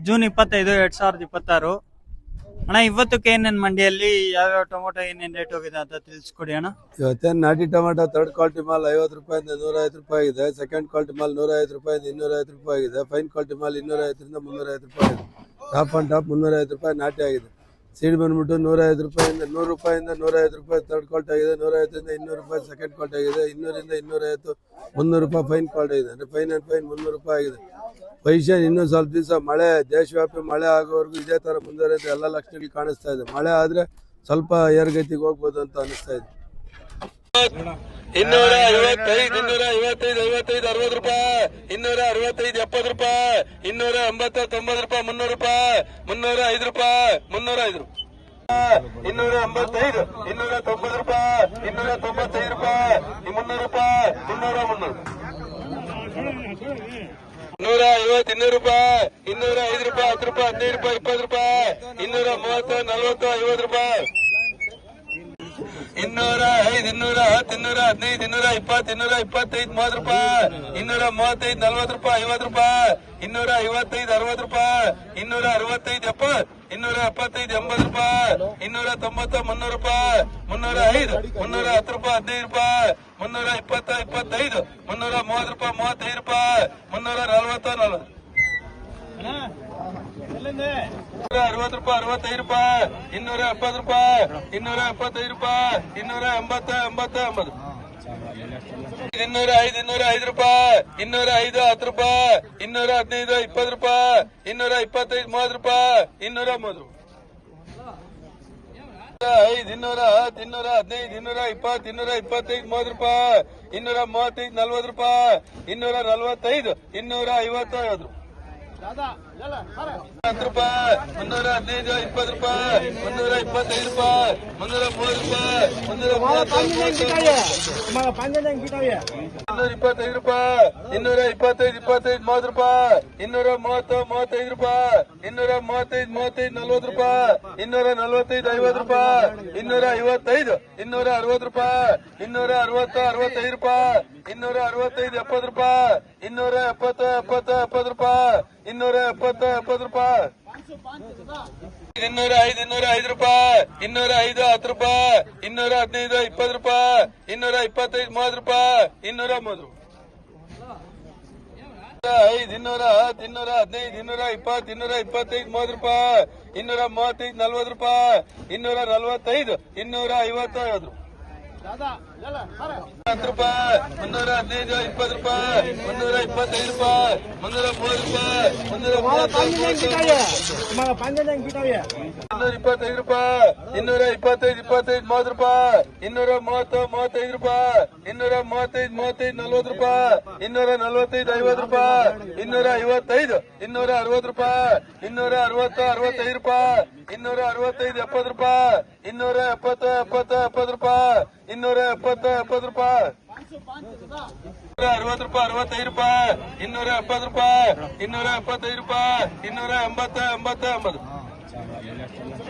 June 25, 2026 ಅಣ್ಣ. ಇವತ್ತು KNN ಮಂಡಿಯಲ್ಲಿ ಯಾವ್ಯಾವ ಟೊಮೊಟೊ ಏನೇನ್ ರೇಟ್ ಹೋಗಿದೆ ಅಂತ ತಿಳಿಸ್ಕೊಡಿ ಅಣ್ಣ. ಇವತ್ತೇನು ನಾಟಿ ಟೊಮೆಟೊ ಥರ್ಡ್ ಕ್ವಾಲಿಟಿ ಮಾಲ್ 50 ರೂಪಾಯಿಂದ 150 ರೂಪಾಯಿ ಆಗಿದೆ. ಸೆಕೆಂಡ್ ಕ್ವಾಲಿಟಿ ಮಾಲ್ 150 ರೂಪಾಯಿಂದ 250 ರೂಪಾಯಿ ಆಗಿದೆ. ಫೈನ್ ಕ್ವಾಲಿಟಿ ಮಾಲ್ 250ರಿಂದ 350 ರೂಪಾಯಿ ಆಗಿದೆ. ಟಾಪ್ ಅಂಡ್ ಟಾಪ್ 350 ರೂಪಾಯಿ ನಾಟಿ ಆಗಿದೆ. ಸೀಡ್ ಬಂದ್ಬಿಟ್ಟು 150 ರೂಪಾಯಿಂದ 100 ರೂಪಾಯಿಂದ 150 ರೂಪಾಯಿ ಥರ್ಡ್ ಕ್ವಾಲಿಟಿ ಆಗಿದೆ. 150ರಿಂದ 200 ರೂಪಾಯಿ ಸೆಕೆಂಡ್ ಕ್ವಾಲಿಟಿ ಆಗಿದೆ. 200ರಿಂದ 250 300 ರೂಪಾಯಿ ಫೈನ್ ಕ್ವಾಲಿಟಿ ಇದೆ. ಅಂದರೆ ಫೈನ್ ಅಂಡ್ ಫೈನ್ 300 ರೂಪಾಯಿ ಆಗಿದೆ. ಪೊಸಿಷನ್ ಇನ್ನೂ ಸ್ವಲ್ಪ ದಿವಸ ಮಳೆ ದೇಶವ್ಯಾಪಿ ಮಳೆ ಆಗೋವರೆಗೂ ಇದೇ ಥರ ಮುಂದುವರೆಯುತ್ತೆ. ಎಲ್ಲ ಲಕ್ಷಣಗಳು ಕಾಣಿಸ್ತಾ ಇದೆ. ಮಳೆ ಆದರೆ ಸ್ವಲ್ಪ ಏರ್ಗತಿಗೆ ಹೋಗ್ಬೋದು ಅಂತ ಅನಿಸ್ತಾ ಇದೆ. 255, 255, 55, 60 ರೂಪಾಯಿ, 265, 70 ರೂಪಾಯಿ, 280, 90 ರೂಪಾಯಿ, 300 ರೂಪಾಯಿ, 305 ರೂಪಾಯಿ, 305 285, 290 ರೂಪಾಯಿ, 295 ರೂಪಾಯಿ, 300 ರೂಪಾಯಿ, 300, 150, 200 ರೂಪಾಯಿ, 205 ರೂಪಾಯಿ, 10 ರೂಪಾಯಿ, 15 ರೂಪಾಯಿ, 20 ರೂಪಾಯಿ, 230, 40, 50 ರೂಪಾಯಿ, 205, 210, 215, 220, 225, 30 ರೂಪಾಯಿ, 235, 40 ರೂಪಾಯಿ, 50 ರೂಪಾಯಿ, 255, 60 ರೂಪಾಯಿ, 265, 70, 275, 80 ರೂಪಾಯಿ, 290, 300 ರೂಪಾಯಿ, 305, 310 ರೂಪಾಯಿ, 15 ರೂಪಾಯಿ, 320, 25, 330 ರೂಪಾಯಿ, 35 ರೂಪಾಯಿ, 340, 60 ರೂಪಾಯಿ, 65 ರೂಪಾಯಿ, 270 ರೂಪಾಯಿ, 275 ರೂಪಾಯಿ, 280, 80, 80, 205, 205 ರೂಪಾಯಿ, 205, 10 ರೂಪಾಯಿ, 215, 20 ರೂಪಾಯಿ, 225, 30 ರೂಪಾಯಿ, 230, 210, 215, 220, 225, 30 ರೂಪಾಯಿ, 235, 40 ರೂಪಾಯಿ, 245, 250, 10 ರೂಪಾಯಿ, 315, 20 ರೂಪಾಯಿ, 325 ರೂಪಾಯಿ, 330 ರೂಪಾಯಿ, 225 ರೂಪಾಯಿ, 225, 25, 30 ರೂಪಾಯಿ, 230, 35 ರೂಪಾಯಿ, 235, 35, 40 ರೂಪಾಯಿ, 245, 50 ರೂಪಾಯಿ, 255, 260 ರೂಪಾಯಿ, 260, 65 ರೂಪಾಯಿ, 265, 70 ರೂಪಾಯಿ, 270, 70, 70 ರೂಪಾಯಿ, 270, 70 ರೂಪಾಯಿ, 205, 205 ರೂಪಾಯಿ, 205, 10 ರೂಪಾಯಿ, 215, 20 ರೂಪಾಯಿ, 225, 30 ರೂಪಾಯಿ, 230, 210, 215, 220, 225, 30 ರೂಪಾಯಿ, 235, 40 ರೂಪಾಯಿ, 245, 250, 10 ರೂಪಾಯಿ, 315, 20 ರೂಪಾಯಿ, 325 ರೂಪಾಯಿ, 330 ರೂಪಾಯಿ, 225 ರೂಪಾಯಿ, 225, 25, 30 ರೂಪಾಯಿ, 230, 35 ರೂಪಾಯಿ, 235, 35, 40 ರೂಪಾಯಿ, 245, 50 ರೂಪಾಯಿ, 255, 260 ರೂಪಾಯಿ, 260, 65 ರೂಪಾಯಿ, 265, 70 ರೂಪಾಯಿ, 270, 70, 70 ರೂಪಾಯಿ, 270, 70 ರೂಪಾಯಿ, 260 ರೂಪಾಯಿ, 65 ರೂಪಾಯಿ, 270 ರೂಪಾಯಿ, 275 ರೂಪಾಯಿ, 280, 80, 80.